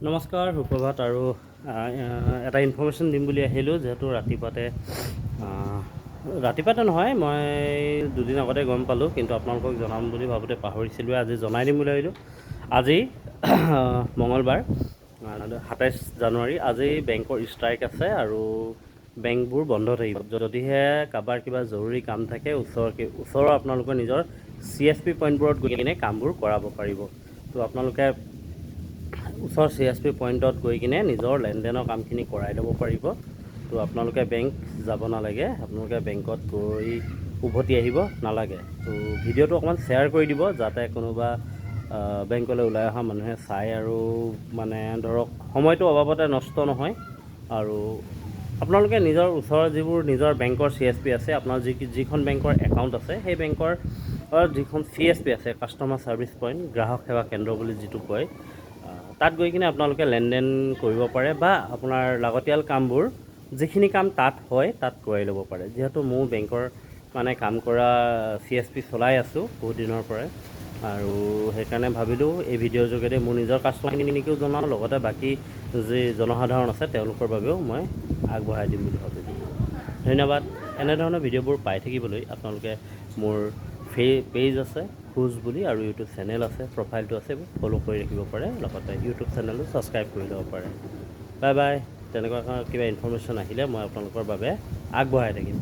নমস্কাৰ, সুপ্ৰভাত। আৰু এটা ইনফৰ্মেশ্যন দিম বুলি আহিলোঁ, যিহেতু ৰাতিপুৱাতে নহয়, মই দুদিন আগতে গম পালোঁ, কিন্তু আপোনালোকক জনাম বুলি ভাবোঁতে পাহৰিছিলোঁ। আজি জনাই দিম বুলি ভাবিলোঁ। আজি মঙলবাৰ 27 জানুৱাৰী। আজি বেংকৰ ষ্ট্ৰাইক আছে আৰু বেংকবোৰ বন্ধ থাকিব। যদিহে কাৰোবাৰ কিবা জৰুৰী কাম থাকে, ওচৰৰ আপোনালোকৰ নিজৰ CSP পইণ্টবোৰত গৈ কিনে কামবোৰ কৰাব পাৰিব। তো আপোনালোকে ওচৰৰ CSP পইণ্টত গৈ কিনে নিজৰ লেনদেনৰ কামখিনি কৰাই ল'ব পাৰিব। তো আপোনালোকে বেংক যাব নালাগে, আপোনালোকে বেংকত গৈ উভতি আহিব নালাগে। তো ভিডিঅ'টো অকণমান শ্বেয়াৰ কৰি দিব, যাতে কোনোবা বেংকলৈ ওলাই অহা মানুহে চাই আৰু মানে ধৰক সময়টো অবাবতে নষ্ট নহয়। আৰু আপোনালোকে নিজৰ ওচৰৰ যিবোৰ নিজৰ বেংকৰ CSP আছে, আপোনাৰ যিখন বেংকৰ একাউণ্ট আছে, সেই বেংকৰ যিখন CSP আছে, কাষ্টমাৰ ছাৰ্ভিচ পইণ্ট, গ্ৰাহক সেৱা কেন্দ্ৰ বুলি যিটো কয়, তাত গৈ কিনে আপোনালোকে লেনদেন কৰিব পাৰে বা আপোনাৰ লাগতিয়াল কামবোৰ যিখিনি কাম তাত হয় তাত কৰাই ল'ব পাৰে। যিহেতু মোৰ বেংকৰ মানে কাম কৰা CSP চলাই আছোঁ বহুত দিনৰ পৰাই, আৰু সেইকাৰণে ভাবিলোঁ এই ভিডিঅ'ৰ যোগেদি মোৰ নিজৰ কাষ্টমাৰখিনিকো জনাওঁ, লগতে বাকী যি জনসাধাৰণ আছে তেওঁলোকৰ বাবেও মই আগবঢ়াই দিম বুলি ভাবিলোঁ। ধন্যবাদ। এনেধৰণৰ ভিডিঅ'বোৰ পাই থাকিবলৈ আপোনালোকে মোৰ পেজ আছে খোজ বুলি, আৰু ইউটিউব চেনেল আছে, প্ৰফাইলটো আছে, ফ'ল' কৰি ৰাখিব পাৰে। লগতে ইউটিউব চেনেলটো ছাবস্ক্ৰাইব কৰি ল'ব পাৰে। Bye bye. তেনেকুৱা কিবা ইনফৰ্মেশ্যন আহিলে মই আপোনালোকৰ বাবে আগবঢ়াই থাকিম।